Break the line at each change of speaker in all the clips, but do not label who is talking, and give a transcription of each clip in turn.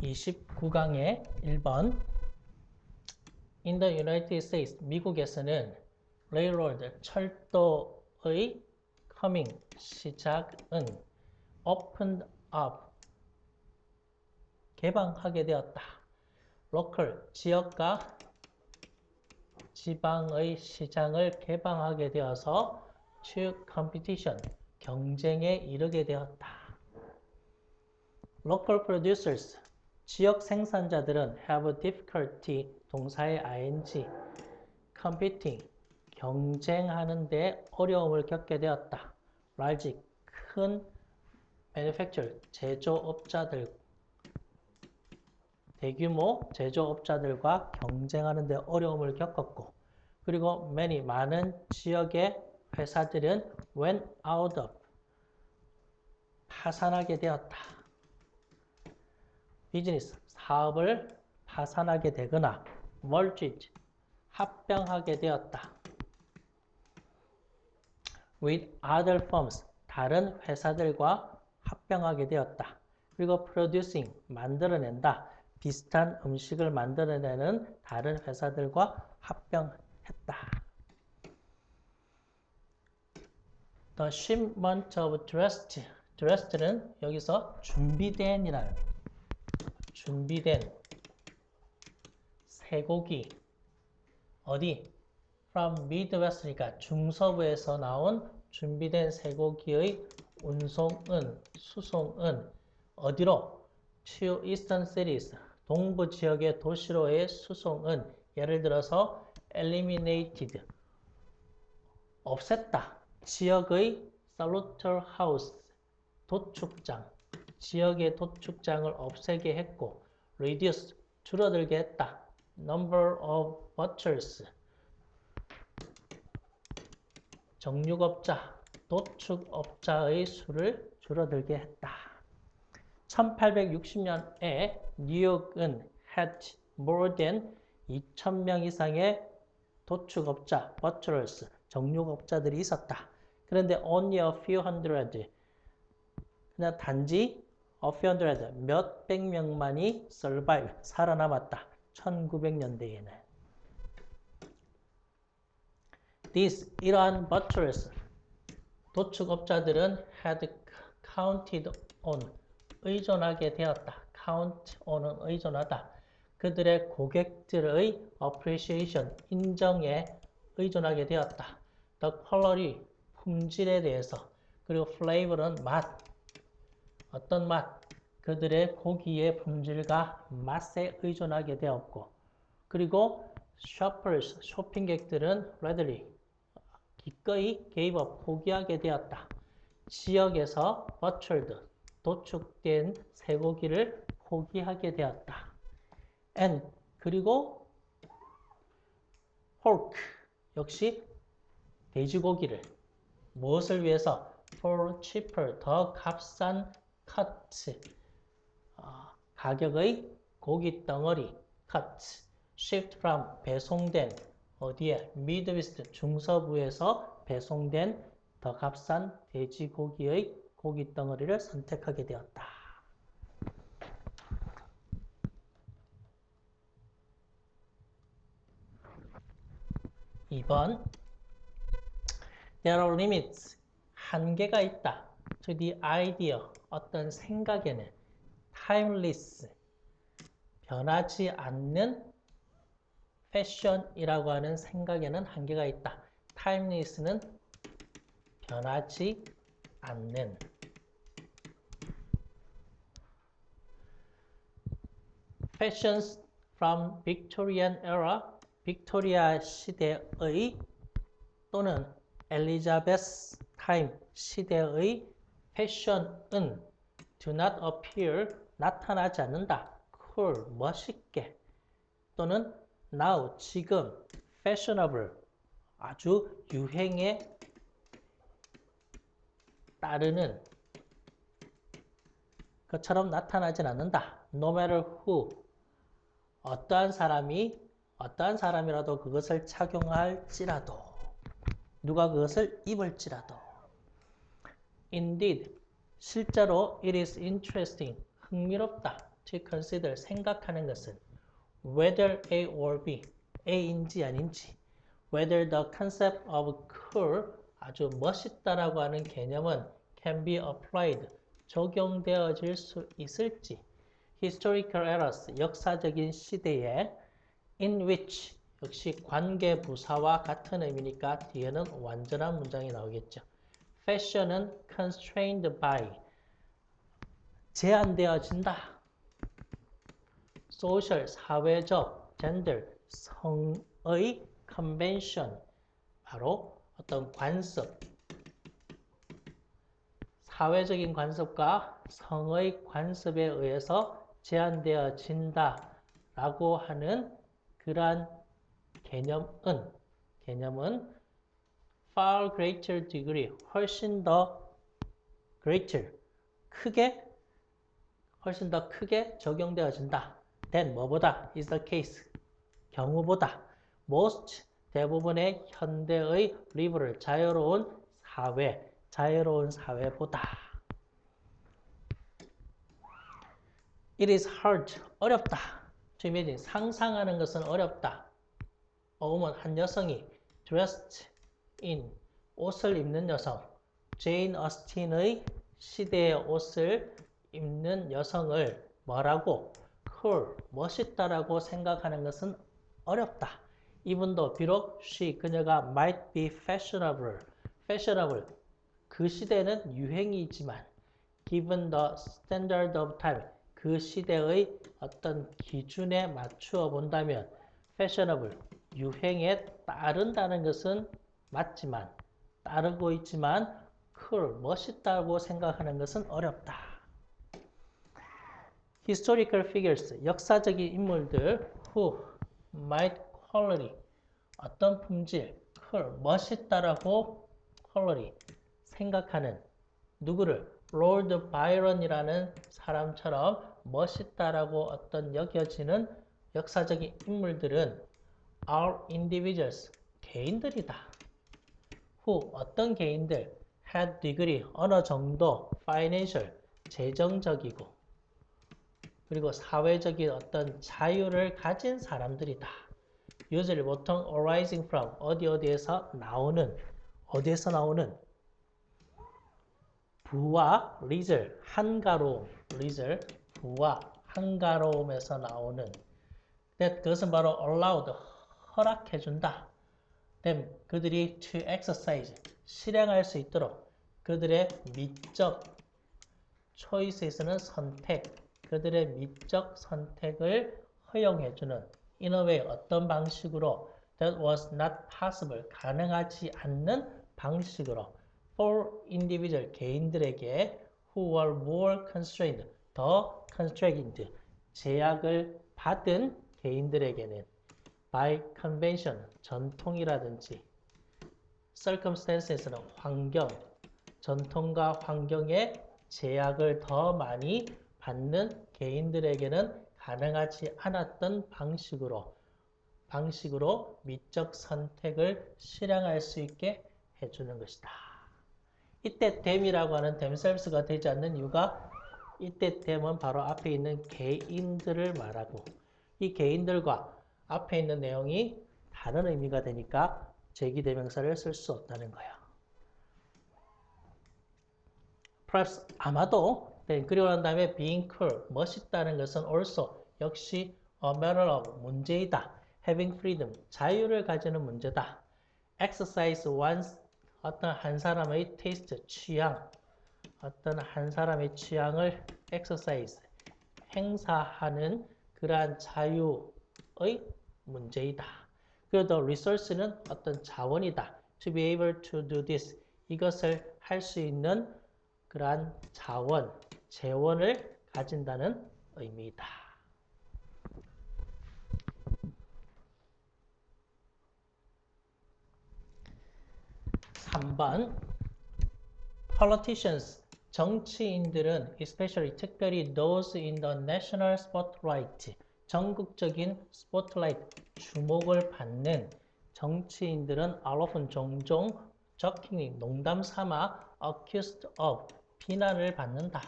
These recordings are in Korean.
29강의 1번. In the United States, 미국에서는 railroad, 철도의 coming, 시작은 opened up, 개방하게 되었다. local, 지역과 지방의 시장을 개방하게 되어서 to competition, 경쟁에 이르게 되었다. local producers, 지역 생산자들은 have difficulty, 동사의 ing, competing, 경쟁하는 데 어려움을 겪게 되었다. large, 큰 manufacturer, 제조업자들, 대규모 제조업자들과 경쟁하는 데 어려움을 겪었고, 그리고 many, 많은 지역의 회사들은 went out of, 파산하게 되었다. 비즈니스, 사업을 파산하게 되거나 merged, 합병하게 되었다. with other firms, 다른 회사들과 합병하게 되었다. 그리고 producing, 만들어낸다. 비슷한 음식을 만들어내는 다른 회사들과 합병했다. The shipment of dressed는 여기서 준비된이라는, 준비된 쇠고기, 어디? From Midwest니까 중서부에서 나온 준비된 쇠고기의 운송은, 수송은 어디로? To Eastern Cities, 동부 지역의 도시로의 수송은 예를 들어서 eliminated, 없앴다. 지역의 slaughterhouse, 도축장, 지역의 도축장을 없애게 했고 reduce, 줄어들게 했다. number of butchers, 정육업자, 도축업자의 수를 줄어들게 했다. 1860년에 뉴욕은 had more than 2,000명 이상의 도축업자, butchers, 정육업자들이 있었다. 그런데 only a few hundred, 그냥 단지 a few hundred, 몇백 명만이 survive, 살아남았다. 1900년대에는. These, 이러한 butchers, 도축업자들은 had counted on, 의존하게 되었다. count on은 의존하다. 그들의 고객들의 appreciation, 인정에 의존하게 되었다. the quality, 품질에 대해서. 그리고 flavor는 맛, 어떤 맛, 그들의 고기의 품질과 맛에 의존하게 되었고, 그리고 shoppers, 쇼핑객들은 readily, 기꺼이 gave up, 포기하게 되었다. 지역에서 butchered, 도축된 쇠고기를 포기하게 되었다. and, 그리고 pork, 역시 돼지고기를 무엇을 위해서? for cheaper, 더 값싼 cut, 가격의 고기 덩어리 cut, shipped from, 배송된, 어디에? Midwest, 중서부에서 배송된 더 값싼 돼지고기의 고기 덩어리를 선택하게 되었다. 2번. There are limits, 한계가 있다. To the idea, 어떤 생각에는. Timeless, 변하지 않는 fashion이라고 하는 생각에는 한계가 있다. Timeless는 변하지 않는. Fashions from Victorian era, 빅토리아 시대의 또는 엘리자베스 타임 시대의 패션은 do not appear, 나타나지 않는다. cool, 멋있게. 또는 now, 지금, fashionable, 아주 유행에 따르는 것처럼 나타나진 않는다. no matter who, 어떠한 사람이라도 그것을 착용할지라도, 누가 그것을 입을지라도. Indeed, 실제로 it is interesting, 흥미롭다. to consider, 생각하는 것은 whether A or B, A인지 아닌지, whether the concept of cool, 아주 멋있다라고 하는 개념은 can be applied, 적용되어질 수 있을지, historical eras, 역사적인 시대에 in which, 역시 관계부사와 같은 의미니까 뒤에는 완전한 문장이 나오겠죠. fashion은 constrained by, 제한되어진다. social, 사회적, gender, 성의 convention, 바로 어떤 관습, 사회적인 관습과 성의 관습에 의해서 제한되어진다라고 하는 그러한 개념은 far greater degree, 훨씬 더 greater, 훨씬 더 크게 적용되어진다. than 뭐보다 is the case, 경우보다 most, 대부분의 현대의 liberal, 자유로운 사회보다. It is hard, 어렵다. to imagine, 상상하는 것은 어렵다. A woman, 한 여성이 dressed in, 옷을 입는 여성, 제인 어스틴의 시대의 옷을 입는 여성을 뭐라고? cool, 멋있다라고 생각하는 것은 어렵다. 이분도 비록 she, 그녀가 might be fashionable, 그 시대는 유행이지만 given the standard of time, 그 시대의 어떤 기준에 맞추어 본다면 fashionable, 유행에 따른다는 것은 맞지만, 따르고 있지만 cool, 멋있다고 생각하는 것은 어렵다. historical figures, 역사적인 인물들 who might quality, 어떤 품질, cool, 멋있다라고 quality, 생각하는 누구를? 롤드 바이런이라는 사람처럼 멋있다라고 어떤 여겨지는 역사적인 인물들은 are individuals, 개인들이다. who, 어떤 개인들 had degree, 어느 정도 financial, 재정적이고 그리고 사회적인 어떤 자유를 가진 사람들이다. usually 보통 arising from, 어디에서 나오는 부와 leisure, 한가로움, leisure, 부와 한가로움에서 나오는 그것은 바로 allowed, 허락해준다. them, 그들이 to exercise, 실행할 수 있도록 그들의 미적 choices는 선택, 그들의 미적 선택을 허용해주는 in a way, 어떤 방식으로 that was not possible, 가능하지 않는 방식으로 for individual, 개인들에게 who were more constrained, 더 constrained, 제약을 받은 개인들에게는 by convention, 전통이라든지 circumstances는 환경, 전통과 환경의 제약을 더 많이 받는 개인들에게는 가능하지 않았던 방식으로 미적 선택을 실행할 수 있게 해주는 것이다. 이때 them이라고 하는 themselves가 되지 않는 이유가 이때 them은 바로 앞에 있는 개인들을 말하고 이 개인들과 앞에 있는 내용이 다른 의미가 되니까 제기대명사를 쓸 수 없다는 거예요. Perhaps, 아마도 그리고 난 다음에 being cool, 멋있다는 것은 also, 역시 a matter of, 문제이다. having freedom, 자유를 가지는 문제다. exercise one's, 어떤 한 사람의 taste, 취향, 어떤 한 사람의 취향을 exercise, 행사하는 그러한 자유의 문제이다. 그래도 resource는 어떤 자원이다. to be able to do this, 이것을 할 수 있는 그러한 자원, 재원을 가진다는 의미이다. 3번 Politicians, 정치인들은 especially, 특별히 those in the national spotlight, 전국적인 spotlight, 주목을 받는 정치인들은 are often 종종 jokingly, 농담 삼아 accused of, 비난을 받는다.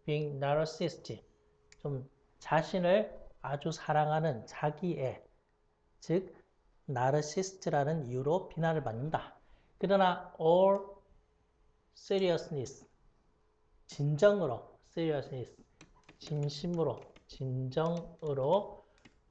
being narcissistic, 좀 자신을 아주 사랑하는 자기애, 즉 나르시스트라는 이유로 비난을 받는다. 그러나 all seriousness, 진정으로 seriousness, 진심으로, 진정으로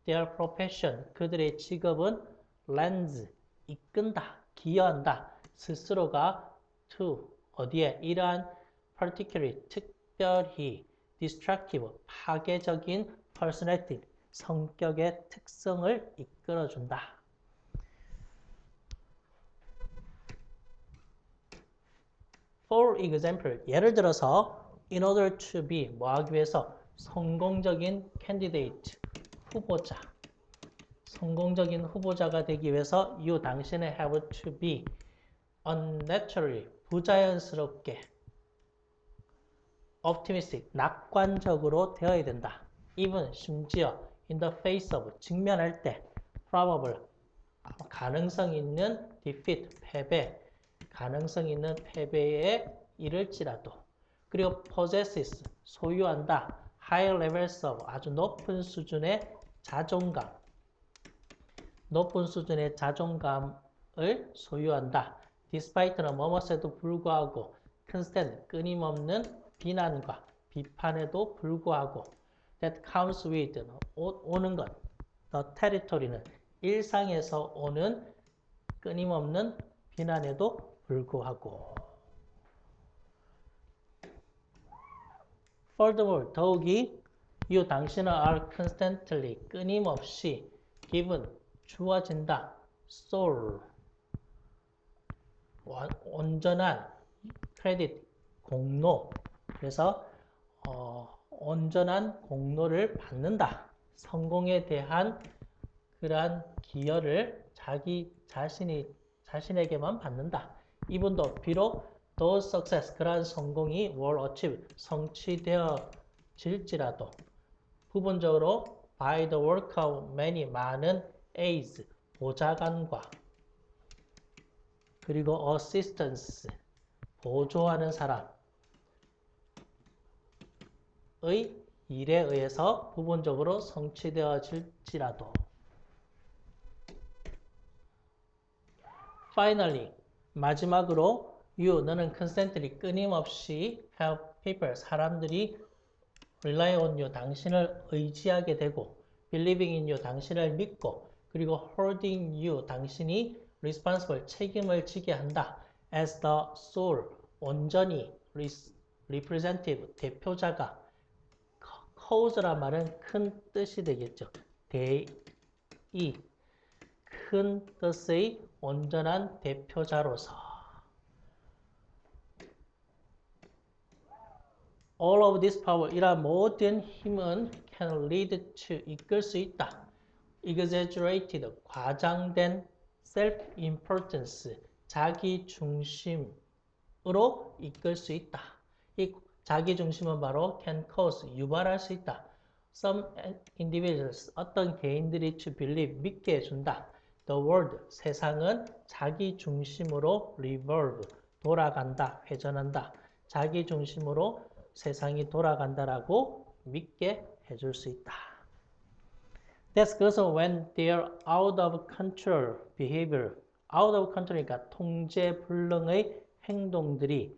their profession, 그들의 직업은 lends, 이끈다, 기여한다. 스스로가 to, 어디에? 이러한 particularly, 특별히 destructive, 파괴적인 personality, 성격의 특성을 이끌어준다. For example, 예를 들어서 in order to be, 뭐 하기 위해서? 성공적인 candidate, 후보자. 성공적인 후보자가 되기 위해서 you, 당신은 have to be unnaturally, 부자연스럽게 optimistic, 낙관적으로 되어야 된다. even, 심지어 in the face of, 직면할 때 probable, 가능성 있는 defeat, 패배, 가능성 있는 패배에 이를지라도 그리고 possesses, 소유한다. high levels of, 아주 높은 수준의 자존감, 높은 수준의 자존감을 소유한다. despite는 뭐뭐에도 불구하고 constant, 끊임없는 비난과 비판에도 불구하고 that comes with, 오는 것, the territory는 일상에서 오는 끊임없는 비난에도 불구하고 furthermore, 더욱이 you, 당신은 are constantly, 끊임없이 given, 주어진다. soul, 온전한 credit, 공로. 그래서 온전한 공로를 받는다. 성공에 대한 그러한 기여를 자신에게만 받는다. 이분도 비록 those success, 그러한 성공이 were achieved, 성취되어질지라도 부분적으로 by the work of many, 많은 aides, 보좌관과 그리고 assistants, 보조하는 사람의 일에 의해서 부분적으로 성취되어질지라도 finally, 마지막으로 you, 너는 constantly, 끊임없이 have people, 사람들이 rely on you, 당신을 의지하게 되고 believing in you, 당신을 믿고 그리고 holding you, 당신이 responsible, 책임을 지게 한다. as the sole, 온전히 representative, 대표자가 cause란 말은 큰 뜻이 되겠죠. 대의, 큰 뜻의 온전한 대표자로서 all of this power, 이러한 모든 힘은 can lead to, 이끌 수 있다. exaggerated, 과장된 self-importance, 자기 중심으로 이끌 수 있다. 이 자기 중심은 바로 can cause, 유발할 수 있다. Some individuals, 어떤 개인들이 to believe, 믿게 해준다. The world, 세상은 자기 중심으로 revolve, 돌아간다, 회전한다. 자기 중심으로 세상이 돌아간다라고 믿게 해줄 수 있다. That's 그래서 when they're out of control behavior, out of control이니까 통제불능의 행동들이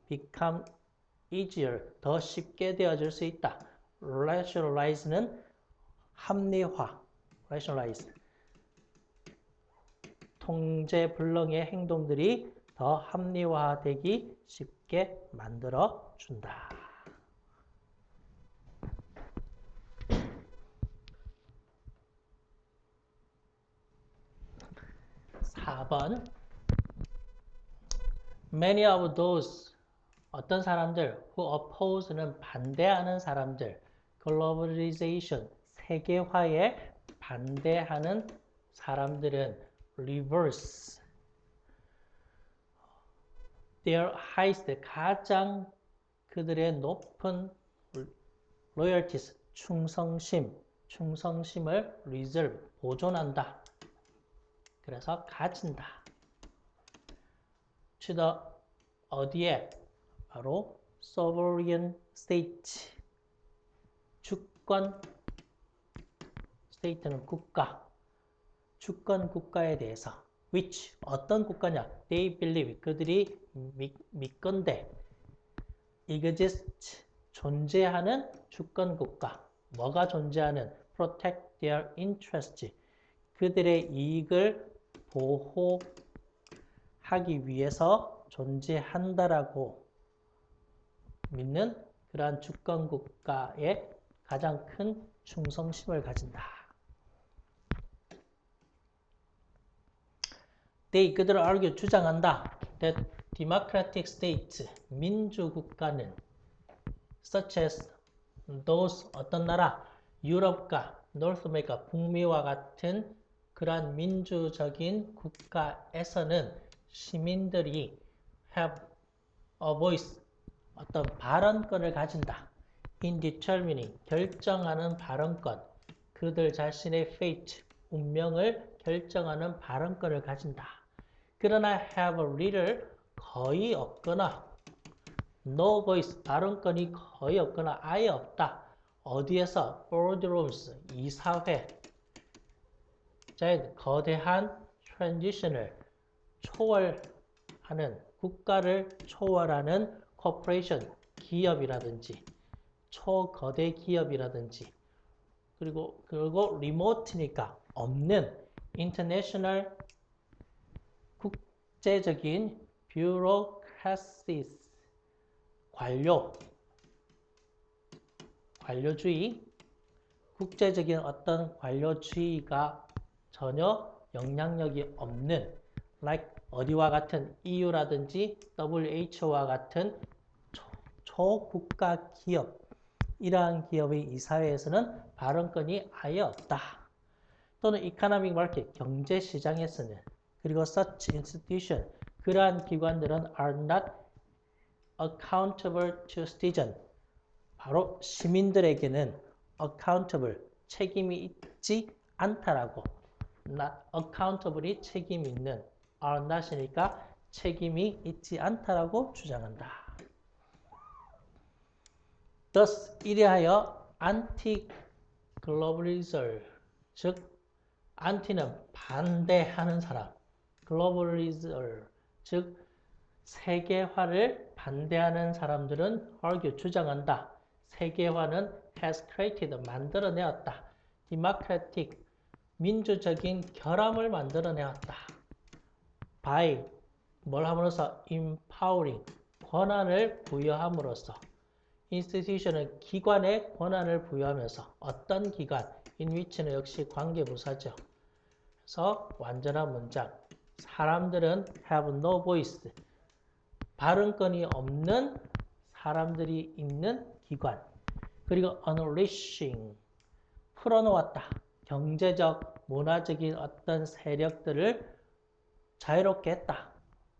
become easier, 더 쉽게 되어질 수 있다. rationalize는 합리화, rationalize. 통제불능의 행동들이 더 합리화되기 쉽게 만들어준다. 4번 Many of those, 어떤 사람들, who oppose는 반대하는 사람들, globalization, 세계화에 반대하는 사람들은 reverse, their highest, 가장 그들의 높은 loyalties, 충성심을 reserve, 보존한다. 그래서 가진다. to the, 어디에? 바로 sovereign state, 주권, state는 국가, 주권 국가에 대해서 which, 어떤 국가냐? They believe, 그들이 믿건대 exist, 존재하는 주권 국가. 뭐가 존재하는? protect their interest, 그들의 이익을 보호하기 위해서 존재한다라고 믿는 그러한 주권 국가에 가장 큰 충성심을 가진다. They, 그들을 argue, 주장한다. That democratic states, 민주국가는 such as those, 어떤 나라, 유럽과 North America, 북미와 같은 그러한 민주적인 국가에서는 시민들이 have a voice, 어떤 발언권을 가진다. in determining, 결정하는 발언권, 그들 자신의 fate, 운명을 결정하는 발언권을 가진다. 그러나 have little, 거의 없거나 no voice, 발언권이 거의 없거나 아예 없다. 어디에서? boardrooms, 이사회. 자, 거대한 transition을 초월하는, 국가를 초월하는 corporation, 기업이라든지 초거대 기업이라든지 그리고 remote니까 없는 international, 국제적인 bureaucracies, 관료주의, 국제적인 어떤 관료주의가 전혀 영향력이 없는 like 어디와 같은 EU라든지 WHO와 같은 초국가 기업, 이러한 기업의 이사회에서는 발언권이 아예 없다. 또는 economic market, 경제시장에서는, 그리고 such institution, 그러한 기관들은 are not accountable to citizen, 바로 시민들에게는 accountable, 책임이 있지 않다라고, not accountable이 책임 있는, are not이니까 책임이 있지 않다라고 주장한다. thus, 이래하여 anti-globalizer, 즉 anti는 반대하는 사람, globalizer, 즉 세계화를 반대하는 사람들은 argue, 주장한다. 세계화는 has created, 만들어내었다. democratic, 민주적인 결함을 만들어내었다. by, 뭘 함으로써? empowering, 권한을 부여함으로써. institution은 기관에 권한을 부여하면서, 어떤 기관? in which는 역시 관계부사죠. 그래서 완전한 문장. 사람들은 have no voice, 발언권이 없는 사람들이 있는 기관. 그리고 unleashing, 풀어놓았다. 경제적, 문화적인 어떤 세력들을 자유롭게 했다.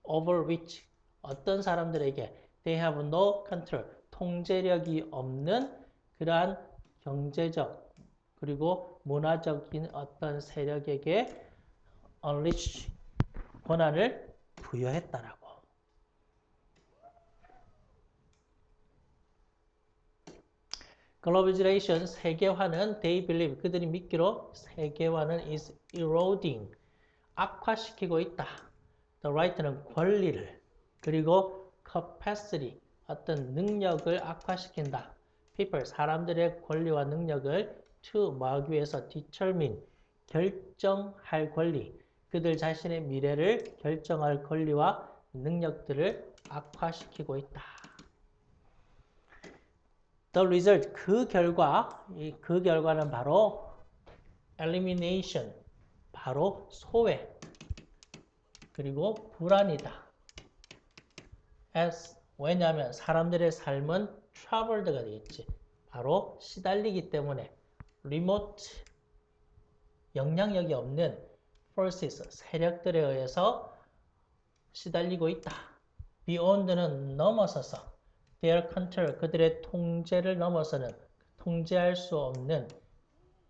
over which, 어떤 사람들에게 they have no control, 통제력이 없는 그러한 경제적 그리고 문화적인 어떤 세력에게 unleash, 권한을 부여했다라고. Globalization, 세계화는 they believe, 그들이 믿기로 세계화는 is eroding, 악화시키고 있다. The right는 권리를, 그리고 capacity, 어떤 능력을 악화시킨다. People, 사람들의 권리와 능력을 to, 뭐하기 위해서? determine, 결정할 권리, 그들 자신의 미래를 결정할 권리와 능력들을 악화시키고 있다. The result, 그 결과는 바로 elimination, 바로 소외, 그리고 불안이다. As, 왜냐하면 사람들의 삶은 troubled,가 되겠지. 바로 시달리기 때문에. remote, 영향력이 없는 forces, 세력들에 의해서 시달리고 있다. beyond는 넘어서서, their control, 그들의 통제를 넘어서는, 통제할 수 없는,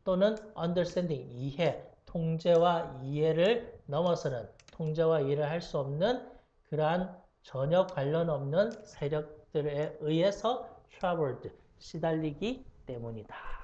또는 understanding, 이해, 통제와 이해를 넘어서는, 통제와 이해를 할 수 없는 그러한 전혀 관련 없는 세력들에 의해서 troubled, 시달리기 때문이다.